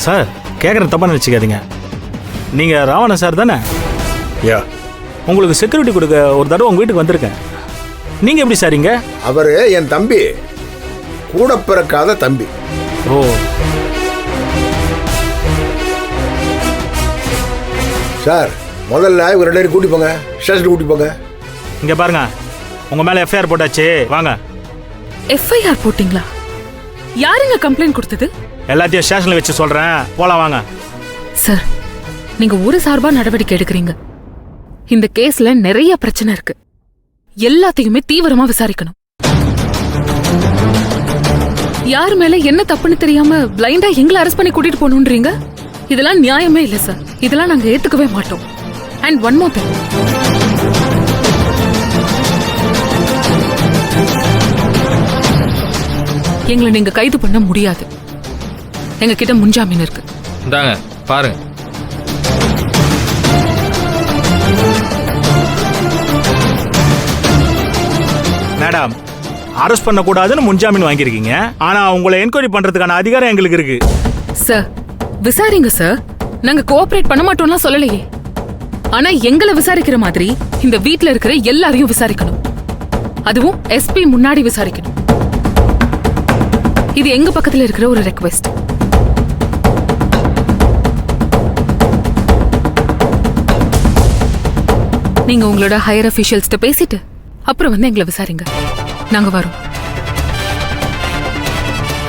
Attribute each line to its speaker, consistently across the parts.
Speaker 1: Sir கேட்குற தப்பாக நினச்சிக்காதீங்க. நீங்கள் ராவணன் சார் தானே?
Speaker 2: யா.
Speaker 1: உங்களுக்கு செக்யூரிட்டி கொடுக்க ஒரு தடவை உங்கள் வீட்டுக்கு வந்திருக்கேன். நீங்கள் எப்படி சார் இங்கே?
Speaker 2: அவர் என் தம்பி, கூட பிறக்காத தம்பி.
Speaker 1: ஓ,
Speaker 2: சார் முதல்ல இவர் 2 பேரும் கூட்டி போங்க, ஸ்டேஷனுக்கு கூட்டி போங்க.
Speaker 1: இங்கே பாருங்க, உங்கள் மேலே எஃப்ஐஆர் போட்டாச்சு, வாங்க.
Speaker 3: எஃப்ஐஆர் போட்டிங்களா? யாருங்க கம்ப்ளைண்ட் கொடுத்தது?
Speaker 1: எல்லாத்தையும் ஸ்டேஷனில் வச்சு சொல்கிறேன், போகலாம் வாங்க.
Speaker 3: சார், நீங்க ஒரு சார்பா நடவடிக்கை எடுக்கிறீங்க. இந்த கேஸ்ல நிறைய பிரச்சனை இருக்கு. எல்லாத்தையுமே தீவிரமா விசாரிக்கணும். யார் மேல என்ன தப்புன்னு தெரியாம பிளைண்டா எங்களை அரெஸ்ட் பண்ணி கூட்டிட்டு போகணும்ன்றீங்க? இதெல்லாம் நியாயமே இல்ல சார். இதெல்லாம் நாங்க ஏத்துக்கவே மாட்டோம். அண்ட் ஒன் மோர் திங், எங்களை நீங்க கைது பண்ண முடியாது. எங்க கிட்ட முன்ஜாமீன் இருக்கு.
Speaker 4: இந்தாங்க பாருங்க.
Speaker 1: மேடம், அரெஸ்ட் பண்ணக்கூடாதுன்னு முன்ஜாமீன் வாங்கியிருக்கீங்க. ஆனால் உங்களை என்கொயரி பண்ணுறதுக்கான அதிகாரம் எங்களுக்கு இருக்கு.
Speaker 3: சார், விசாரிங்க சார். நாங்க கோஆபரேட் பண்ண மாட்டோம்லாம் சொல்லலையே. ஆனா எங்களை விசாரிக்கிற மாதிரி இந்த வீட்ல இருக்கிற எல்லாரையும் விசாரிக்கணும். அதுவும் எஸ்பி முன்னாடி விசாரிக்கணும். இது எங்க பக்கத்துல இருக்கிற ஒரு ரெக்வெஸ்ட். நீங்க உங்களோட ஹையர் அபிஷியல்ஸ்ட்ட பேசிட்டு அப்புறம் வந்து எங்களை விசாரிங்க. நாங்க வரோம்.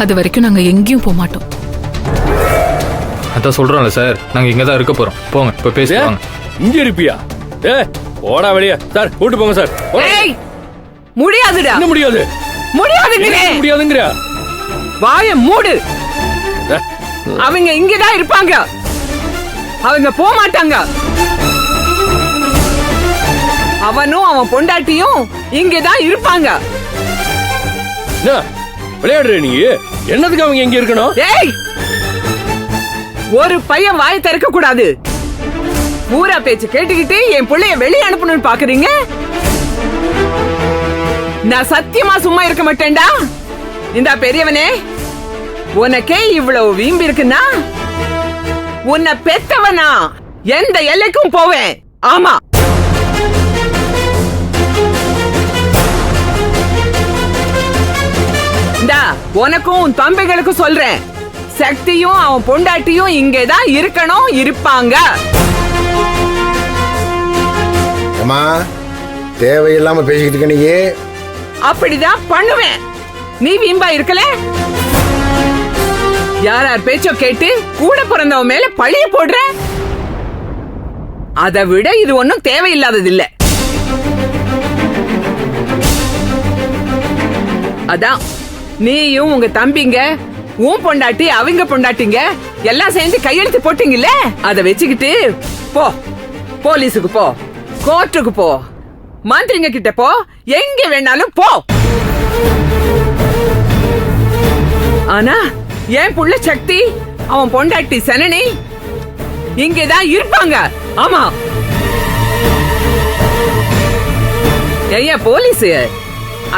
Speaker 3: அது வரைக்கும் நாங்க எங்கேயும் போக மாட்டோம்.
Speaker 4: அதான் சொல்றோம்ல சார், நாங்க இங்க தான் இருக்க போறோம். போங்க, இப்ப பேசுவாங்க.
Speaker 5: இங்க இருப்பியா? ஓடா வெளிய. சார் கூட்டு போங்க சார்.
Speaker 6: ஏய், முடியாதுடா.
Speaker 5: என்ன முடியாது? முடியாதுங்கற.
Speaker 6: வாயை மூடு. அவங்க இங்கதான் இருப்பாங்க. அவங்க போக மாட்டாங்க. அவனும் அவன் பொண்டாட்டியும் இங்கதான் இருப்பாங்க.
Speaker 5: விளையாடுற நீ? என்னதுக்கு அவங்க எங்க இருக்கணும்?
Speaker 6: ஏய், ஒரு பையன் வாயை திறக்க கூடாது. ஊரா பேச்சு கேட்டுக்கிட்டு என் பிள்ளைய வெளியே அனுப்பணும்னு பாக்குறீங்க? நான் சத்தியமா சும்மா இருக்க மாட்டேன்டா. இந்த பெரியவனே, உனக்கே இவ்வளவு வீம்பு இருக்குன்னா உன்னை பெத்தவனா எந்த எல்லைக்கும் போவேன். ஆமா, உனக்கும் உன் தம்பிகளுக்கும் சொல்றேன். சக்தியும் அவன் பொண்டாட்டியும் இங்கேதான் இருக்கணும், இருப்பாங்க.
Speaker 2: அம்மா, தேவையில்லாம பேசிக்கிட்டு இருக்க நீ.
Speaker 6: அப்படிதான் பண்ணுவேன். நீ வீம்பா இருக்கல. யார் பேச்சோ கேட்டு கூட பிறந்தவன் மேல பழிய போடுற? அதை விட இது ஒன்னும் தேவையில்லாதது இல்ல. அதான் நீயும் உங்க தம்பிங்க, உன் பொண்டாட்டி, அவங்க பொண்டாட்டிங்க எல்லாம் சேர்ந்து கையெழுத்து போட்டீங்கல்ல, அதை வச்சுக்கிட்டு போ. போலீஸுக்கு போ, கோர்ட்டுக்கு போ, மந்திரிங்க கிட்ட போ, எங்க வேணாலும் போ. ஆனா என் புள்ள சக்தி, அவன் பொண்டாட்டி சனனி இங்கதான் இருப்பாங்க. ஆமா, ஐயா போலீஸ்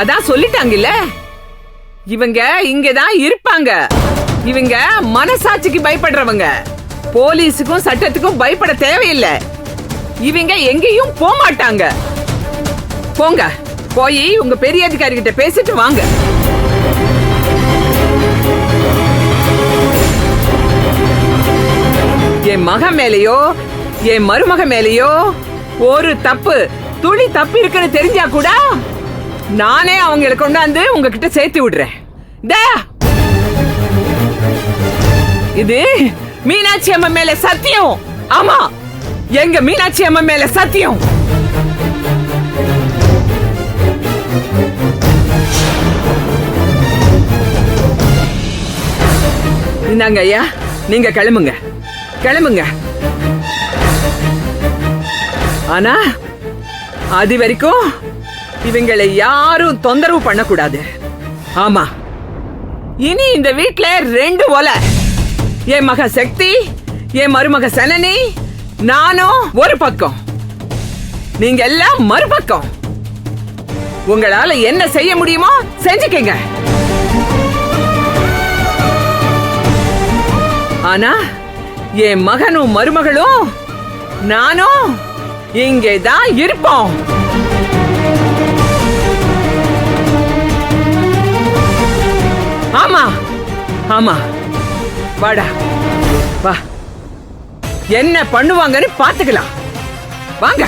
Speaker 6: அதான் சொல்லிட்டாங்கல்ல, இவங்க இங்கதான் இருப்பாங்க. இவங்க மனசாட்சிக்கு பயப்படுறவங்க. போலீஸுக்கும் சட்டத்துக்கும் பயப்பட தேவையில்லை. இவங்க எங்கேயும் போக மாட்டாங்க. போங்க, போய் உங்க பெரிய அதிகாரி கிட்ட பேசிட்டு வாங்க. என் மக மேலேயோ என் மருமக மேலேயோ ஒரு தப்பு, துளி தப்பு இருக்குன்னு தெரிஞ்சா கூட நானே அவங்களை கொண்டாந்து உங்ககிட்ட சேர்த்து விடுறேன். இது மீனாட்சி அம்மா மேல சத்தியம். ஆமா, எங்க மீனாட்சி அம்மா மேல சத்தியம். இந்தாங்க ஐயா, நீங்க கிளம்புங்க, கிளம்புங்க. ஆனா அது வரைக்கும் இவங்களை யாரும் தொந்தரவு பண்ணக்கூடாது. ஆமா, இனி இந்த வீட்ல 2 ஒலை. என் மக சக்தி, என் மருமக சனனி, நானும் ஒரு பக்கம், நீங்க எல்லாம் மறுபக்கம். உங்களால என்ன செய்ய முடியுமோ செஞ்சுக்கங்க. ஆனா என் மகனும் மருமகளும் நானும் இங்கேதான் இருப்போம். ஆமா ஆமா, வாடா வா, என்ன பண்ணுவாங்கன்னு பாத்துக்கலாம். வாங்க.